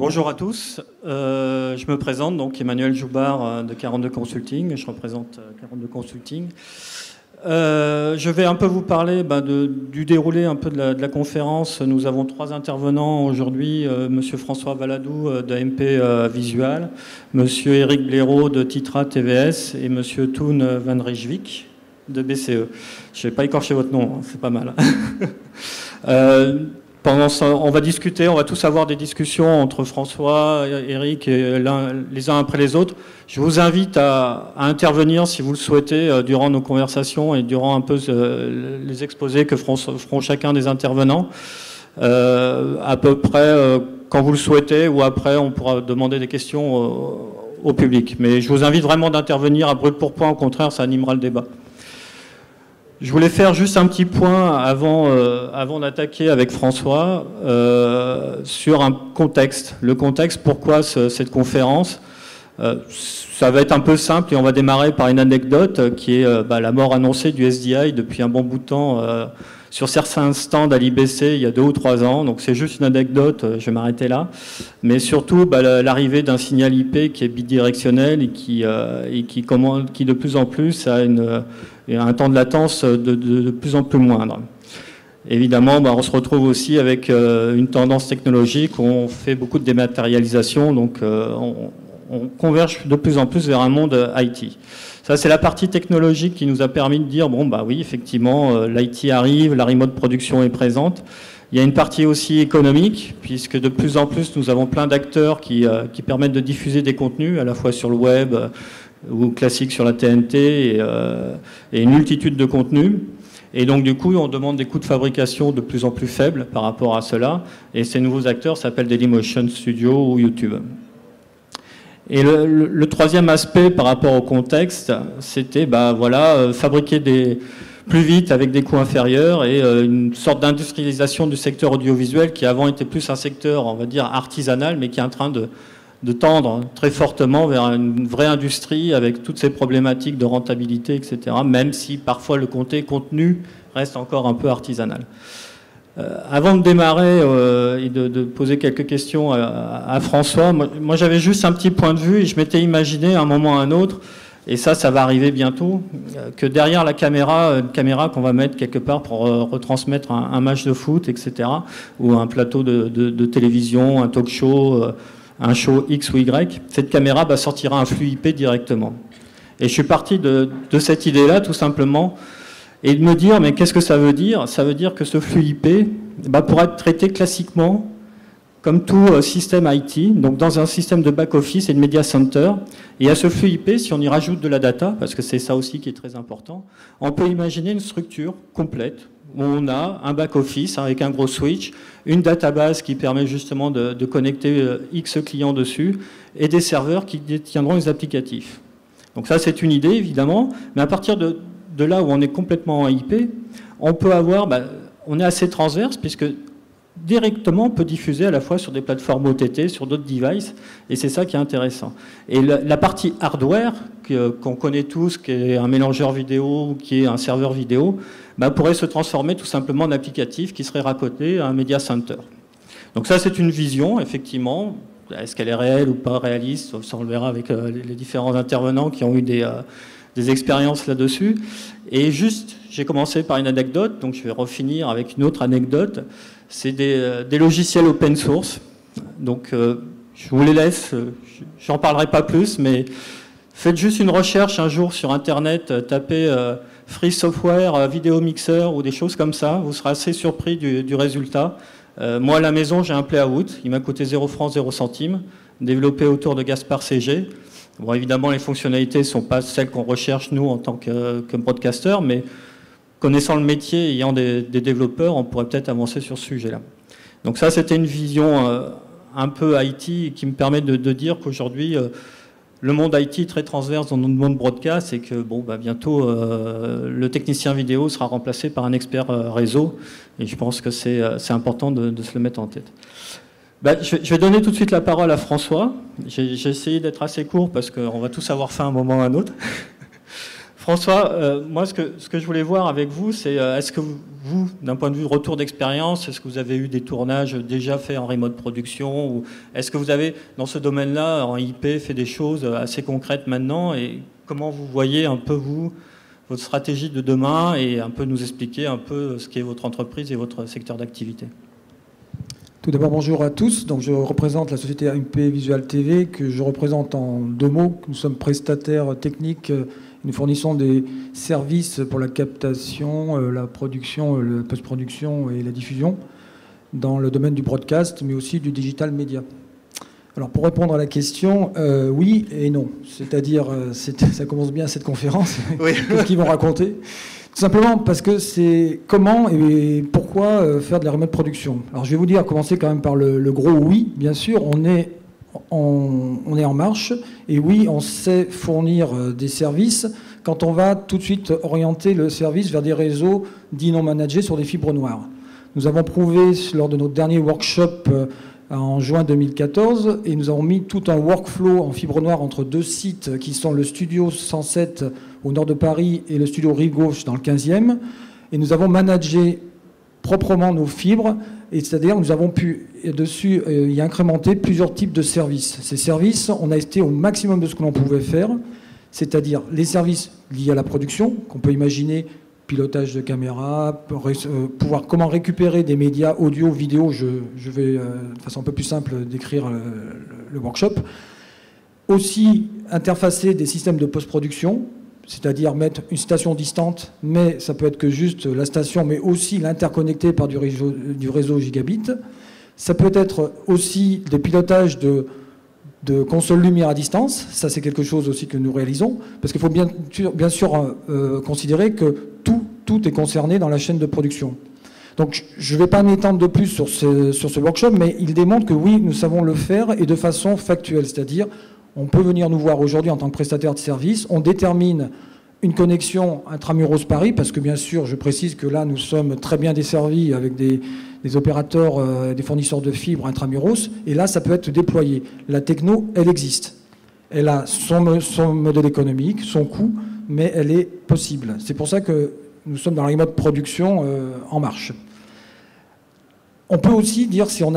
Bonjour à tous, je me présente, donc Emmanuel Joubard de 42 Consulting, je représente 42 Consulting. Je vais un peu vous parler du déroulé un peu de la conférence. Nous avons 3 intervenants aujourd'hui, Monsieur François Valadou de MP Visual, Monsieur Eric Blaireau de Titra TVS et Monsieur Toon Van Rijswijk de BCE. Je ne vais pas écorcher votre nom, hein, c'est pas mal. Pendant ça, on va discuter, on va tous avoir des discussions entre François, Eric et les uns après les autres. Je vous invite à intervenir si vous le souhaitez durant nos conversations et durant un peu les exposés que feront chacun des intervenants. À peu près quand vous le souhaitez ou après on pourra demander des questions au public. Mais je vous invite vraiment d'intervenir à brûle pour point, au contraire ça animera le débat. Je voulais faire juste un petit point avant d'attaquer avec François sur un contexte. Le contexte, pourquoi cette conférence. Ça va être un peu simple et on va démarrer par une anecdote qui est la mort annoncée du SDI depuis un bon bout de temps sur certains stands à l'IBC il y a 2 ou 3 ans. Donc c'est juste une anecdote, je vais m'arrêter là. Mais surtout l'arrivée d'un signal IP qui est bidirectionnel et qui de plus en plus a un temps de latence de plus en plus moindre. Évidemment, on se retrouve aussi avec une tendance technologique où on fait beaucoup de dématérialisation, donc on converge de plus en plus vers un monde IT. Ça, c'est la partie technologique qui nous a permis de dire, oui, effectivement, l'IT arrive, la remote production est présente. Il y a une partie aussi économique, puisque de plus en plus, nous avons plein d'acteurs qui permettent de diffuser des contenus, à la fois sur le web ou classique sur la TNT, et une multitude de contenus. Et donc, du coup, on demande des coûts de fabrication de plus en plus faibles par rapport à cela. Et ces nouveaux acteurs s'appellent Dailymotion Studio ou YouTube. Et le troisième aspect par rapport au contexte, c'était fabriquer plus vite avec des coûts inférieurs et une sorte d'industrialisation du secteur audiovisuel qui avant était plus un secteur, on va dire, artisanal, mais qui est en train de tendre très fortement vers une vraie industrie avec toutes ces problématiques de rentabilité, etc., même si parfois le contenu reste encore un peu artisanal. Avant de démarrer et de poser quelques questions à François, moi j'avais juste un petit point de vue et je m'étais imaginé à un moment ou à un autre, et ça va arriver bientôt, que derrière la caméra, une caméra qu'on va mettre quelque part pour retransmettre un match de foot, etc., ou un plateau de télévision, un talk show, un show X ou Y, cette caméra sortira un flux IP directement. Et je suis parti de cette idée-là, tout simplement, et de me dire, mais qu'est-ce que ça veut dire? Ça veut dire que ce flux IP pourra être traité classiquement comme tout système IT, donc dans un système de back-office et de media center. Et à ce flux IP, si on y rajoute de la data, parce que c'est ça aussi qui est très important, on peut imaginer une structure complète où on a un back-office avec un gros switch, une database qui permet justement de connecter X clients dessus et des serveurs qui détiendront les applicatifs. Donc ça, c'est une idée, évidemment, mais à partir de là où on est complètement en IP, on peut avoir, on est assez transverse puisque directement on peut diffuser à la fois sur des plateformes OTT, sur d'autres devices, et c'est ça qui est intéressant. Et la partie hardware qu'on connaît tous, qui est un mélangeur vidéo ou qui est un serveur vidéo, pourrait se transformer tout simplement en applicatif qui serait raccordé à un media center. Donc ça, c'est une vision, effectivement. Est-ce qu'elle est réelle ou pas réaliste? Ça, on le verra avec les différents intervenants qui ont eu des expériences là-dessus. Et juste, j'ai commencé par une anecdote, donc je vais refinir avec une autre anecdote. C'est des logiciels open source. Donc, je vous les laisse, j'en parlerai pas plus, mais faites juste une recherche un jour sur Internet, tapez Free Software, Video Mixer ou des choses comme ça. Vous serez assez surpris du résultat. Moi, à la maison, j'ai un Playout. Il m'a coûté 0 francs, 0 centimes, développé autour de Gaspard CG. Bon, évidemment, les fonctionnalités ne sont pas celles qu'on recherche, nous, en tant que broadcaster, mais connaissant le métier, ayant des développeurs, on pourrait peut-être avancer sur ce sujet-là. Donc ça, c'était une vision un peu IT qui me permet de dire qu'aujourd'hui, le monde IT est très transverse dans notre monde broadcast et que bientôt, le technicien vidéo sera remplacé par un expert réseau. Et je pense que c'est important de se le mettre en tête. Je vais donner tout de suite la parole à François. J'ai essayé d'être assez court parce qu'on va tous avoir faim à un moment ou à un autre. François, moi, ce que je voulais voir avec vous, c'est est-ce que vous, d'un point de vue retour d'expérience, est-ce que vous avez eu des tournages déjà faits en remote production, ou est-ce que vous avez, dans ce domaine-là, en IP, fait des choses assez concrètes maintenant, et comment vous voyez un peu, vous, votre stratégie de demain, et un peu nous expliquer un peu ce qu'est votre entreprise et votre secteur d'activité? Tout d'abord, bonjour à tous. Donc, je représente la société AMP Visual TV, que je représente en 2 mots. Nous sommes prestataires techniques. Nous fournissons des services pour la captation, la production, la post-production et la diffusion dans le domaine du broadcast, mais aussi du digital média. Alors, pour répondre à la question, oui et non. C'est-à-dire, ça commence bien cette conférence. Oui. Qu'est-ce qu'ils vont raconter ? Tout simplement parce que c'est comment et pourquoi faire de la remote production. Alors je vais vous dire, commencer quand même par le gros oui. Bien sûr, on est en marche et oui, on sait fournir des services quand on va tout de suite orienter le service vers des réseaux dits non managés sur des fibres noires. Nous avons prouvé lors de notre dernier workshop en juin 2014 et nous avons mis tout un workflow en fibre noire entre 2 sites qui sont le studio 107 au nord de Paris et le studio Rive Gauche dans le 15e. Et nous avons managé proprement nos fibres, et c'est-à-dire nous avons pu dessus y incrémenter plusieurs types de services. Ces services, on a été au maximum de ce que l'on pouvait faire, c'est-à-dire les services liés à la production, qu'on peut imaginer pilotage de caméra, pouvoir comment récupérer des médias audio, vidéo. Je vais de façon un peu plus simple décrire le workshop. Aussi interfacer des systèmes de post-production, c'est-à-dire mettre une station distante, mais ça peut être que juste la station, mais aussi l'interconnecter par du réseau gigabit. Ça peut être aussi des pilotages de consoles lumière à distance. Ça, c'est quelque chose aussi que nous réalisons, parce qu'il faut bien sûr considérer que tout est concerné dans la chaîne de production. Donc, je ne vais pas m'étendre de plus sur ce workshop, mais il démontre que oui, nous savons le faire et de façon factuelle, c'est-à-dire on peut venir nous voir aujourd'hui en tant que prestataire de service, on détermine une connexion intramuros Paris, parce que bien sûr, je précise que là, nous sommes très bien desservis avec des opérateurs, des fournisseurs de fibres intramuros, et là, ça peut être déployé. La techno, elle existe. Elle a son modèle économique, son coût, mais elle est possible. C'est pour ça que nous sommes dans la remote production en marche. On peut aussi dire, si on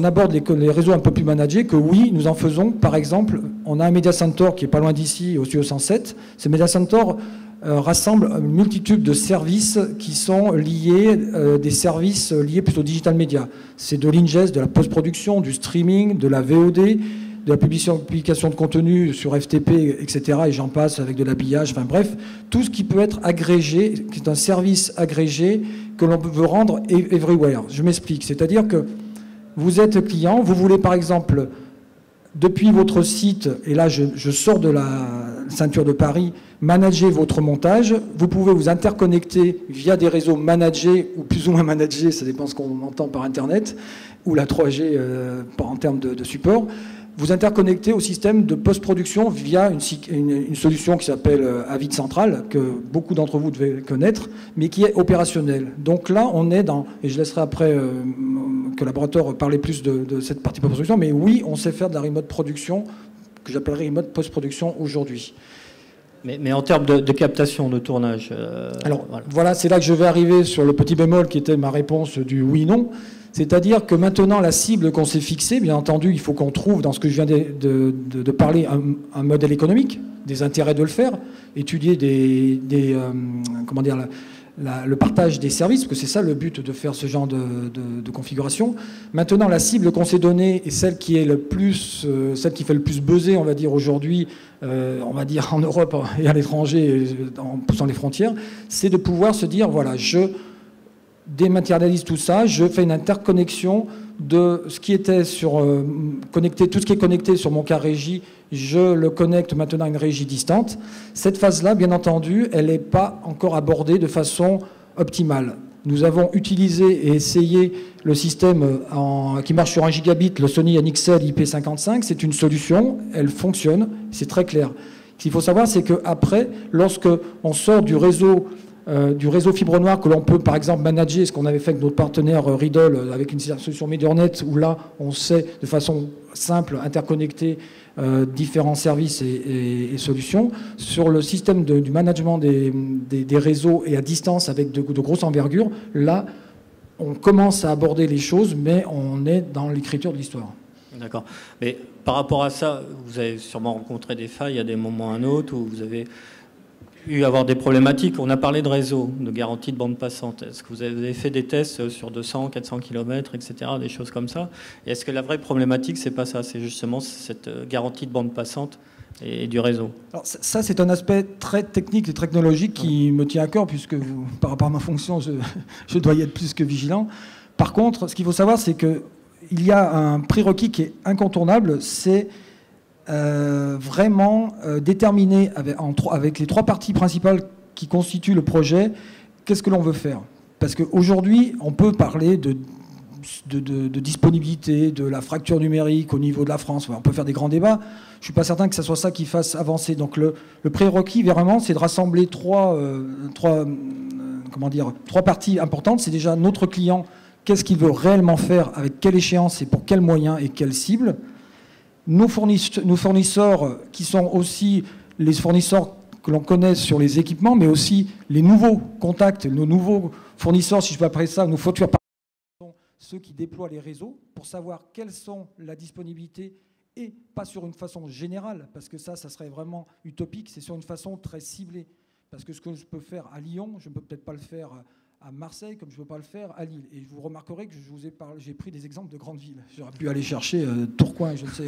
aborde les réseaux un peu plus managés, que oui, nous en faisons. Par exemple, on a un media center qui est pas loin d'ici, au studio 107. Ce media center rassemble une multitude de services qui sont liés, des services liés plutôt au digital média. C'est de l'ingest, de la post-production, du streaming, de la VOD, de la publication de contenu sur FTP, etc. Et j'en passe, avec de l'habillage, enfin bref, tout ce qui peut être agrégé, qui est un service agrégé que l'on veut rendre everywhere. Je m'explique, c'est-à-dire que vous êtes client, vous voulez par exemple, depuis votre site, et là je sors de la ceinture de Paris, manager votre montage, vous pouvez vous interconnecter via des réseaux managés ou plus ou moins managés, ça dépend ce qu'on entend par Internet, ou la 3G en termes de support. Vous interconnectez au système de post-production via une solution qui s'appelle Avid Central, que beaucoup d'entre vous devez connaître, mais qui est opérationnelle. Donc là, on est dans, et je laisserai après le collaborateur parler plus de cette partie post-production, mais oui, on sait faire de la remote production, que j'appellerais remote post-production aujourd'hui. Mais en termes de captation, de tournage... Alors voilà, c'est là que je vais arriver sur le petit bémol qui était ma réponse du oui-non. C'est-à-dire que maintenant, la cible qu'on s'est fixée, bien entendu, il faut qu'on trouve, dans ce que je viens de parler, un modèle économique, des intérêts de le faire, étudier comment dire, le partage des services, parce que c'est ça le but de faire ce genre de configuration. Maintenant, la cible qu'on s'est donnée et celle qui est celle qui fait le plus buzzer, on va dire aujourd'hui, on va dire en Europe et à l'étranger, en poussant les frontières, c'est de pouvoir se dire, voilà, je dématérialise tout ça, je fais une interconnexion de ce qui était connecté, tout ce qui est connecté sur mon cas régie, je le connecte maintenant à une régie distante. Cette phase-là, bien entendu, elle n'est pas encore abordée de façon optimale. Nous avons utilisé et essayé le système qui marche sur 1 gigabit, le Sony NXL IP55, c'est une solution, elle fonctionne, c'est très clair. Ce qu'il faut savoir, c'est qu'après, lorsque on sort du réseau fibre noire que l'on peut par exemple manager, ce qu'on avait fait avec notre partenaire Riddle avec une solution MediaNet où là on sait de façon simple interconnecter différents services et solutions. Sur le système du management des réseaux et à distance avec de grosses envergures, là, on commence à aborder les choses, mais on est dans l'écriture de l'histoire. D'accord. Mais par rapport à ça, vous avez sûrement rencontré des failles à des moments ou à un autre, où vous avez eu à avoir des problématiques. On a parlé de réseau, de garantie de bande passante. Est-ce que vous avez fait des tests sur 200, 400 km, etc., des choses comme ça? Et est-ce que la vraie problématique, c'est pas ça, c'est justement cette garantie de bande passante et du réseau? Alors ça, c'est un aspect très technique et technologique qui me tient à cœur, puisque par rapport à ma fonction, je dois y être plus que vigilant. Par contre, ce qu'il faut savoir, c'est qu'il y a un prérequis qui est incontournable, c'est vraiment déterminer avec les trois parties principales qui constituent le projet, qu'est-ce que l'on veut faire. Parce qu'aujourd'hui, on peut parler de disponibilité, de la fracture numérique au niveau de la France. On peut faire des grands débats. Je ne suis pas certain que ce soit ça qui fasse avancer. Donc le prérequis, vraiment, c'est de rassembler trois parties importantes. C'est déjà notre client, qu'est-ce qu'il veut réellement faire, avec quelle échéance et pour quels moyens et quelle cible. Nos fournisseurs, qui sont aussi les fournisseurs que l'on connaît sur les équipements, mais aussi les nouveaux contacts, nos nouveaux fournisseurs, si je peux appeler ça, nos futurs partenaires, ceux qui déploient les réseaux, pour savoir quelles sont la disponibilité, et pas sur une façon générale, parce que ça serait vraiment utopique, c'est sur une façon très ciblée. Parce que ce que je peux faire à Lyon, je ne peux peut-être pas le faire à Marseille, comme je ne peux pas le faire à Lille. Et vous remarquerez que j'ai pris des exemples de grandes villes. J'aurais pu aller chercher Tourcoing, je ne sais,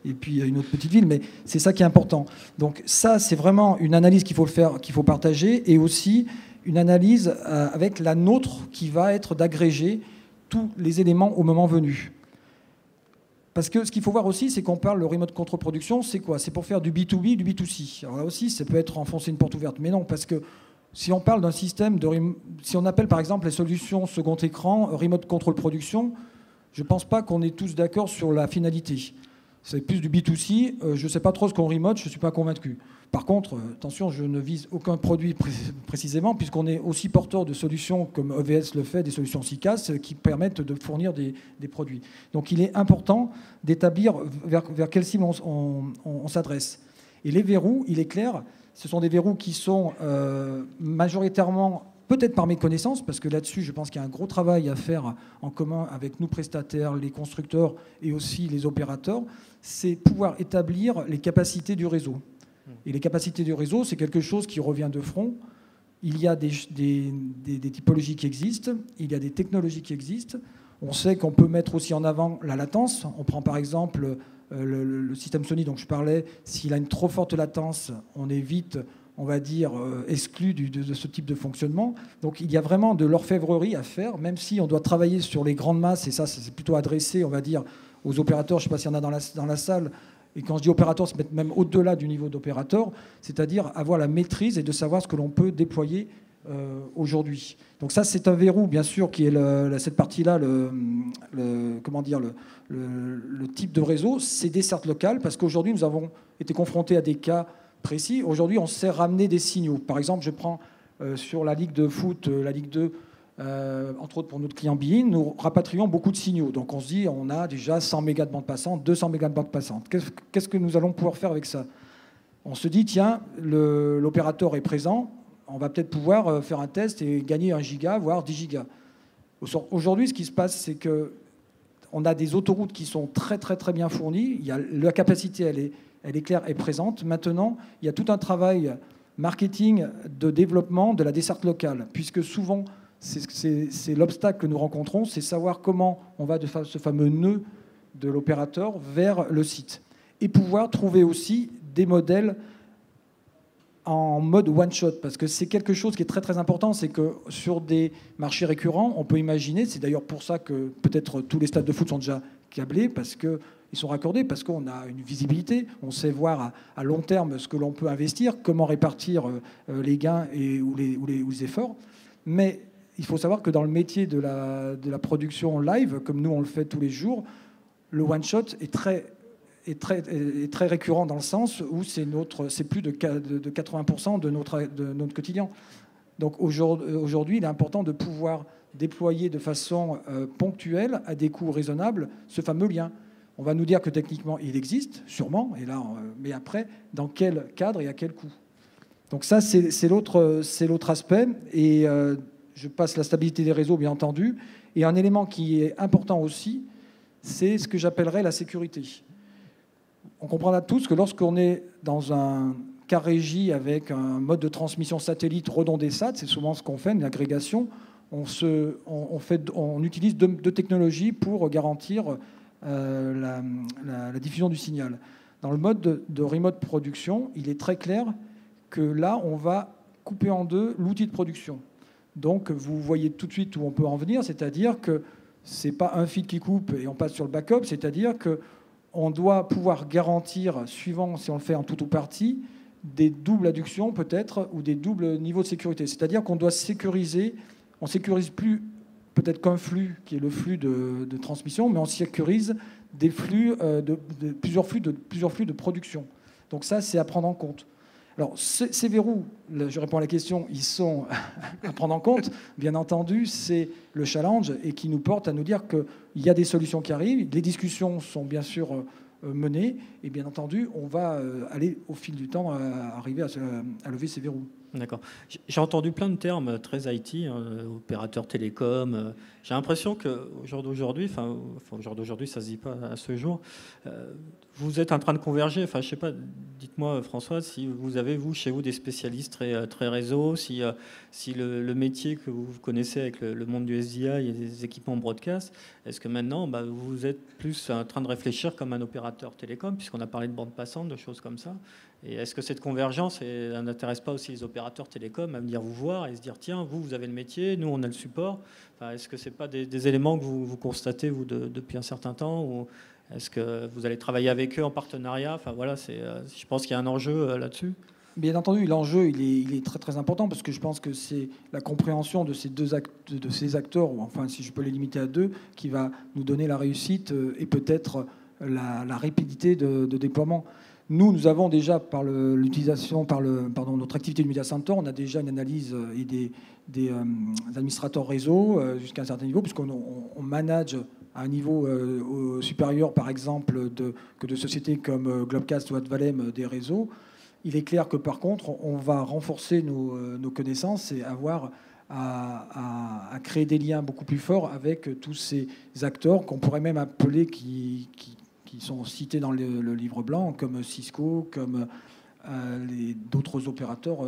et puis une autre petite ville, mais c'est ça qui est important. Donc ça, c'est vraiment une analyse qu'il faut partager, et aussi une analyse avec la nôtre qui va être d'agréger tous les éléments au moment venu. Parce que ce qu'il faut voir aussi, c'est qu'on parle de remote contre-production, c'est quoi? C'est pour faire du B2B, du B2C. Alors là aussi, ça peut être enfoncer une porte ouverte, mais non, parce que si on parle d'un système si on appelle par exemple les solutions second écran remote control production, je ne pense pas qu'on est tous d'accord sur la finalité. C'est plus du B2C. Je ne sais pas trop ce qu'on remote, je ne suis pas convaincu. Par contre, attention, je ne vise aucun produit précisément, puisqu'on est aussi porteur de solutions comme EVS le fait, des solutions SICAS qui permettent de fournir des produits. Donc il est important d'établir vers quelle cible on s'adresse. Et les verrous, il est clair, ce sont des verrous qui sont majoritairement, peut-être par méconnaissance, parce que là-dessus, je pense qu'il y a un gros travail à faire en commun avec nous prestataires, les constructeurs et aussi les opérateurs, c'est pouvoir établir les capacités du réseau. Et les capacités du réseau, c'est quelque chose qui revient de front. Il y a des typologies qui existent, il y a des technologies qui existent. On sait qu'on peut mettre aussi en avant la latence. On prend par exemple le système Sony dont je parlais. S'il a une trop forte latence, on est vite, on va dire, exclu de ce type de fonctionnement. Donc il y a vraiment de l'orfèvrerie à faire, même si on doit travailler sur les grandes masses, et ça c'est plutôt adressé, on va dire, aux opérateurs. Je ne sais pas s'il y en a dans la salle. Et quand je dis opérateur, c'est peut-être même au-delà du niveau d'opérateur, c'est-à-dire avoir la maîtrise et de savoir ce que l'on peut déployer aujourd'hui. Donc ça, c'est un verrou, bien sûr, qui est cette partie-là, le type de réseau, c'est dessertes locales, parce qu'aujourd'hui, nous avons été confrontés à des cas précis. Aujourd'hui, on sait ramener des signaux. Par exemple, je prends sur la Ligue de foot, la Ligue 2, entre autres pour notre client Bein, nous rapatrions beaucoup de signaux. Donc on se dit, on a déjà 100 mégas de bande passante, 200 mégas de bande passante. Qu'est-ce que nous allons pouvoir faire avec ça? On se dit, tiens, l'opérateur est présent, on va peut-être pouvoir faire un test et gagner 1 giga, voire 10 gigas. Aujourd'hui, ce qui se passe, c'est qu'on a des autoroutes qui sont très, très, très bien fournies. La capacité, elle est claire et présente. Maintenant, il y a tout un travail marketing de développement de la desserte locale, puisque souvent, c'est l'obstacle que nous rencontrons, c'est savoir comment on va de ce fameux nœud de l'opérateur vers le site. Et pouvoir trouver aussi des modèles en mode one-shot, parce que c'est quelque chose qui est très très important, c'est que sur des marchés récurrents, on peut imaginer, c'est d'ailleurs pour ça que peut-être tous les stades de foot sont déjà câblés, parce qu'ils sont raccordés, parce qu'on a une visibilité, on sait voir à long terme ce que l'on peut investir, comment répartir les gains ou les efforts. Mais il faut savoir que dans le métier de la production live, comme nous on le fait tous les jours, le one-shot est très récurrent dans le sens où c'est plus de 80% de notre quotidien. Donc aujourd'hui, il est important de pouvoir déployer de façon ponctuelle, à des coûts raisonnables, ce fameux lien. On va nous dire que techniquement, il existe, sûrement, et là, mais après, dans quel cadre et à quel coût? Donc ça, c'est l'autre aspect. Et je passe la stabilité des réseaux, bien entendu. Et un élément qui est important aussi, c'est ce que j'appellerais la sécurité. On comprendra tous que lorsqu'on est dans un cas régi avec un mode de transmission satellite redondé SAT, c'est souvent ce qu'on fait, une agrégation, on utilise deux technologies pour garantir la diffusion du signal. Dans le mode de remote production, il est très clair que là, on va couper en deux l'outil de production. Donc, vous voyez tout de suite où on peut en venir, c'est-à-dire que ce n'est pas un fil qui coupe et on passe sur le backup, c'est-à-dire qu'on doit pouvoir garantir, suivant si on le fait en tout ou partie, des doubles adductions peut-être ou des doubles niveaux de sécurité. C'est-à-dire qu'on doit sécuriser, on ne sécurise plus peut-être qu'un flux qui est le flux de transmission, mais on sécurise des flux, plusieurs flux de production. Donc ça, c'est à prendre en compte. Alors, ces verrous, je réponds à la question, ils sont à prendre en compte. Bien entendu, c'est le challenge et qui nous porte à nous dire qu'il y a des solutions qui arrivent. Les discussions sont bien sûr menées et bien entendu, on va aller au fil du temps arriver à lever ces verrous. D'accord. J'ai entendu plein de termes très IT, opérateur télécom. J'ai l'impression qu'au jour d'aujourd'hui, au jour d'aujourd'hui, ça ne se dit pas à ce jour, vous êtes en train de converger. Enfin, je sais pas, dites-moi, François, si vous avez, vous, chez vous, des spécialistes très réseau, si le métier que vous connaissez avec le monde du SDI et des équipements broadcast, est-ce que maintenant, vous êtes plus en train de réfléchir comme un opérateur télécom, puisqu'on a parlé de bande passante, de choses comme ça? Et est-ce que cette convergence n'intéresse pas aussi les opérateurs télécoms à venir vous voir et se dire, tiens, vous avez le métier, nous, on a le support? Enfin, est-ce que ce n'est pas des éléments que vous constatez, vous, depuis un certain temps, ou est-ce que vous allez travailler avec eux en partenariat? Enfin, voilà, je pense qu'il y a un enjeu là-dessus. Bien entendu, l'enjeu, il est très, très important parce que je pense que c'est la compréhension de ces acteurs, ou enfin, si je peux les limiter à deux, qui va nous donner la réussite et peut-être la rapidité de déploiement. Nous avons déjà, par notre activité du Media Center, on a déjà une analyse et des administrateurs réseau jusqu'à un certain niveau, puisqu'on manage à un niveau supérieur, par exemple, que de sociétés comme Globecast ou Advalem des réseaux. Il est clair que, par contre, on va renforcer nos connaissances et avoir à créer des liens beaucoup plus forts avec tous ces acteurs qu'on pourrait même appeler qui sont cités dans le livre blanc, comme Cisco, comme d'autres opérateurs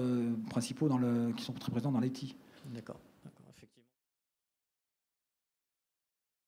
principaux qui sont très présents dans l'IT. D'accord.